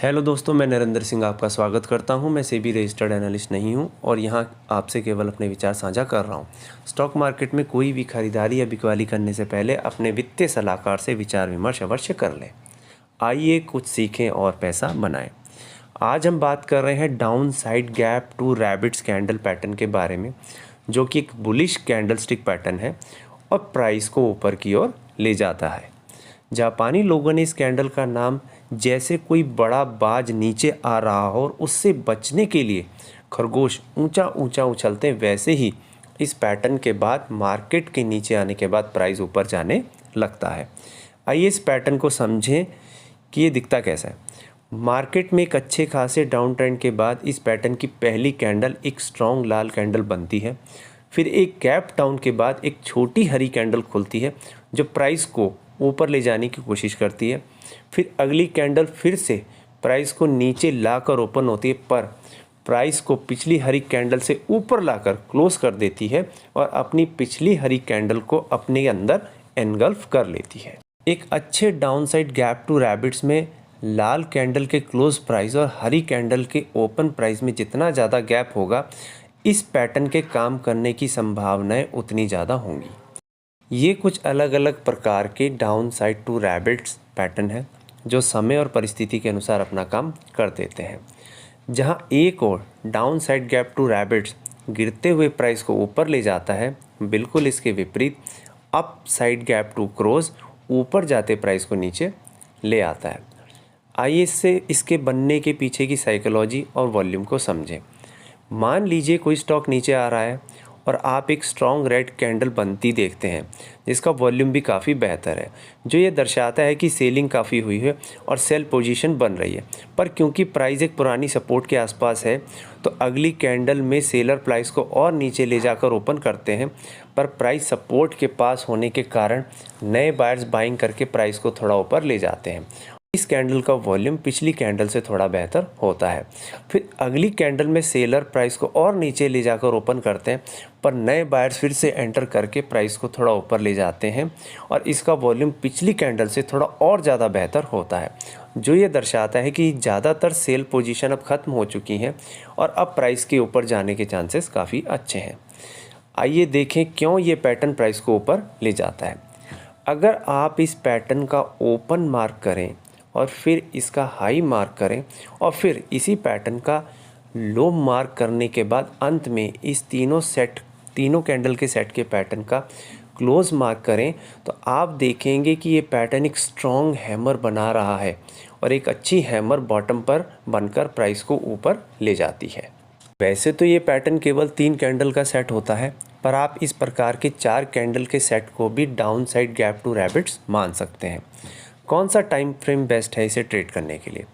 Hello दोस्तों, मैं नरेंद्र सिंह आपका स्वागत करता हूं। मैं सेबी रजिस्टर्ड एनालिस्ट नहीं हूं और यहां आपसे केवल अपने विचार साझा कर रहा हूं। स्टॉक मार्केट में कोई भी खरीदारी या बिकवाली करने से पहले अपने वित्तीय सलाहकार से विचार विमर्श अवश्य कर लें। आइए कुछ सीखें और पैसा बनाएं। आज हम बात कर रहे हैं downside gap two rabbits candle pattern के बारे में, जो कि एक बुलिश कैंडल स्टिक पैटर्न है और प्राइस को ऊपर की ओर ले जाता है। जापानी लोगों ने इस कैंडल का नाम जैसे कोई बड़ा बाज नीचे आ रहा हो और उससे बचने के लिए खरगोश ऊंचा ऊंचा उछलते हैं, वैसे ही इस पैटर्न के बाद मार्केट के नीचे आने के बाद प्राइस ऊपर जाने लगता है। आइए इस पैटर्न को समझें कि ये दिखता कैसा है। मार्केट में एक अच्छे खासे डाउन ट्रेंड के बाद इस पैटर्न की पहली कैंडल एक स्ट्रॉन्ग लाल कैंडल बनती है। फिर एक गैप डाउन के बाद एक छोटी हरी कैंडल खुलती है जो प्राइस को ऊपर ले जाने की कोशिश करती है। फिर अगली कैंडल फिर से प्राइस को नीचे लाकर ओपन होती है, पर प्राइस को पिछली हरी कैंडल से ऊपर लाकर क्लोज कर देती है और अपनी पिछली हरी कैंडल को अपने अंदर एनगल्फ कर लेती है। एक अच्छे डाउनसाइड गैप टू रैबिट्स में लाल कैंडल के क्लोज प्राइस और हरी कैंडल के ओपन प्राइस में जितना ज़्यादा गैप होगा, इस पैटर्न के काम करने की संभावनाएं उतनी ज़्यादा होंगी। ये कुछ अलग अलग प्रकार के downside two rabbits pattern है जो समय और परिस्थिति के अनुसार अपना काम कर देते हैं। जहां एक और downside gap two rabbits गिरते हुए प्राइस को ऊपर ले जाता है, बिल्कुल इसके विपरीत upside gap two crows ऊपर जाते प्राइस को नीचे ले आता है। आइए इसके बनने के पीछे की साइकोलॉजी और वॉल्यूम को समझें। मान लीजिए कोई स्टॉक नीचे आ रहा है और आप एक स्ट्रॉन्ग रेड कैंडल बनती देखते हैं जिसका वॉल्यूम भी काफ़ी बेहतर है, जो ये दर्शाता है कि सेलिंग काफ़ी हुई है और सेल पोजीशन बन रही है। पर क्योंकि प्राइस एक पुरानी सपोर्ट के आसपास है, तो अगली कैंडल में सेलर प्राइस को और नीचे ले जाकर ओपन करते हैं, पर प्राइस सपोर्ट के पास होने के कारण नए बायर्स बाइंग करके प्राइस को थोड़ा ऊपर ले जाते हैं। इस कैंडल का वॉल्यूम पिछली कैंडल से थोड़ा बेहतर होता है। फिर अगली कैंडल में सेलर प्राइस को और नीचे ले जाकर ओपन करते हैं, पर नए बायर्स फिर से एंटर करके प्राइस को थोड़ा ऊपर ले जाते हैं और इसका वॉल्यूम पिछली कैंडल से थोड़ा और ज़्यादा बेहतर होता है, जो ये दर्शाता है कि ज़्यादातर सेल पोजीशन अब ख़त्म हो चुकी हैं और अब प्राइस के ऊपर जाने के चांसेस काफ़ी अच्छे हैं। आइए देखें क्यों ये पैटर्न प्राइस को ऊपर ले जाता है। अगर आप इस पैटर्न का ओपन मार्क करें और फिर इसका हाई मार्क करें और फिर इसी पैटर्न का लो मार्क करने के बाद अंत में इस तीनों कैंडल के सेट के पैटर्न का क्लोज मार्क करें, तो आप देखेंगे कि ये पैटर्न एक स्ट्रॉन्ग हैमर बना रहा है और एक अच्छी हैमर बॉटम पर बनकर प्राइस को ऊपर ले जाती है। वैसे तो ये पैटर्न केवल 3 कैंडल का सेट होता है, पर आप इस प्रकार के 4 कैंडल के सेट को भी downside gap two rabbits मान सकते हैं। कौन सा टाइम फ्रेम बेस्ट है इसे ट्रेड करने के लिए?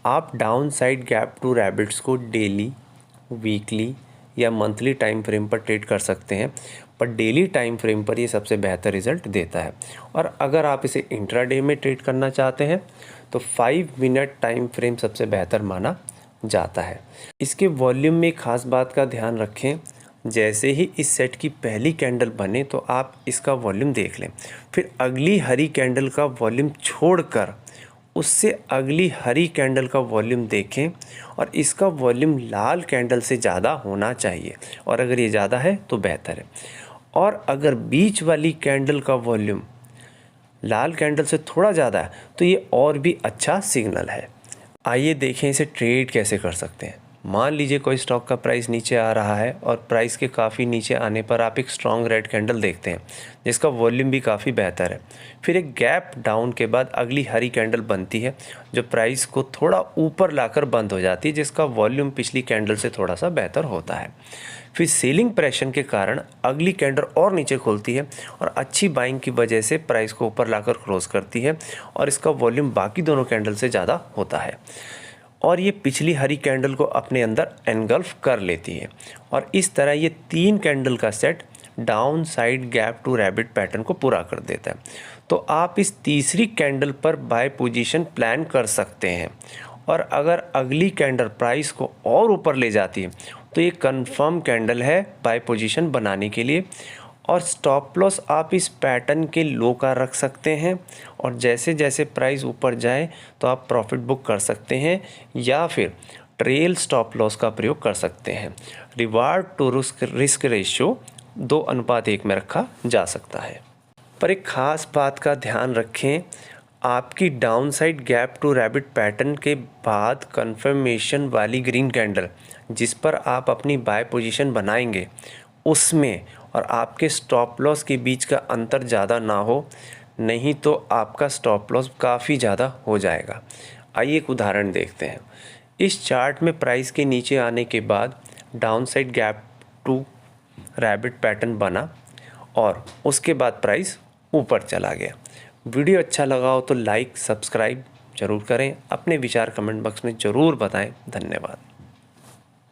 आप downside gap two rabbits को डेली, वीकली या मंथली टाइम फ्रेम पर ट्रेड कर सकते हैं, पर डेली टाइम फ्रेम पर ये सबसे बेहतर रिजल्ट देता है। और अगर आप इसे इंट्राडे में ट्रेड करना चाहते हैं तो 5 मिनट टाइम फ्रेम सबसे बेहतर माना जाता है। इसके वॉल्यूम में खास बात का ध्यान रखें। जैसे ही इस सेट की पहली कैंडल बने तो आप इसका वॉल्यूम देख लें, फिर अगली हरी कैंडल का वॉल्यूम छोड़कर उससे अगली हरी कैंडल का वॉल्यूम देखें और इसका वॉल्यूम लाल कैंडल से ज़्यादा होना चाहिए, और अगर ये ज़्यादा है तो बेहतर है। और अगर बीच वाली कैंडल का वॉल्यूम लाल कैंडल से थोड़ा ज़्यादा है तो ये और भी अच्छा सिग्नल है। आइए देखें इसे ट्रेड कैसे कर सकते हैं। मान लीजिए कोई स्टॉक का प्राइस नीचे आ रहा है और प्राइस के काफ़ी नीचे आने पर आप एक स्ट्रॉन्ग रेड कैंडल देखते हैं जिसका वॉल्यूम भी काफ़ी बेहतर है। फिर एक गैप डाउन के बाद अगली हरी कैंडल बनती है जो प्राइस को थोड़ा ऊपर लाकर बंद हो जाती है, जिसका वॉल्यूम पिछली कैंडल से थोड़ा सा बेहतर होता है। फिर सेलिंग प्रेशर के कारण अगली कैंडल और नीचे खुलती है और अच्छी बाइंग की वजह से प्राइस को ऊपर लाकर क्लोज करती है और इसका वॉल्यूम बाकी दोनों कैंडल से ज़्यादा होता है और ये पिछली हरी कैंडल को अपने अंदर एनगल्फ कर लेती है। और इस तरह ये 3 कैंडल का set downside gap two rabbit pattern को पूरा कर देता है। तो आप इस तीसरी कैंडल पर बाय पोजीशन प्लान कर सकते हैं, और अगर अगली कैंडल प्राइस को और ऊपर ले जाती है तो ये कंफर्म कैंडल है बाय पोजीशन बनाने के लिए। और स्टॉप लॉस आप इस पैटर्न के लो का रख सकते हैं और जैसे जैसे प्राइस ऊपर जाए तो आप प्रॉफिट बुक कर सकते हैं या फिर ट्रेल स्टॉप लॉस का प्रयोग कर सकते हैं। रिवार्ड टू रिस्क रेशियो 2:1 में रखा जा सकता है। पर एक ख़ास बात का ध्यान रखें, आपकी downside gap two rabbit pattern के बाद कंफर्मेशन वाली ग्रीन कैंडल जिस पर आप अपनी बाय पोजीशन बनाएंगे उसमें और आपके स्टॉप लॉस के बीच का अंतर ज़्यादा ना हो, नहीं तो आपका स्टॉप लॉस काफ़ी ज़्यादा हो जाएगा। आइए एक उदाहरण देखते हैं। इस चार्ट में प्राइस के नीचे आने के बाद downside gap two rabbit pattern बना और उसके बाद प्राइस ऊपर चला गया। वीडियो अच्छा लगा हो तो लाइक सब्सक्राइब ज़रूर करें। अपने विचार कमेंट बॉक्स में ज़रूर बताएं। धन्यवाद।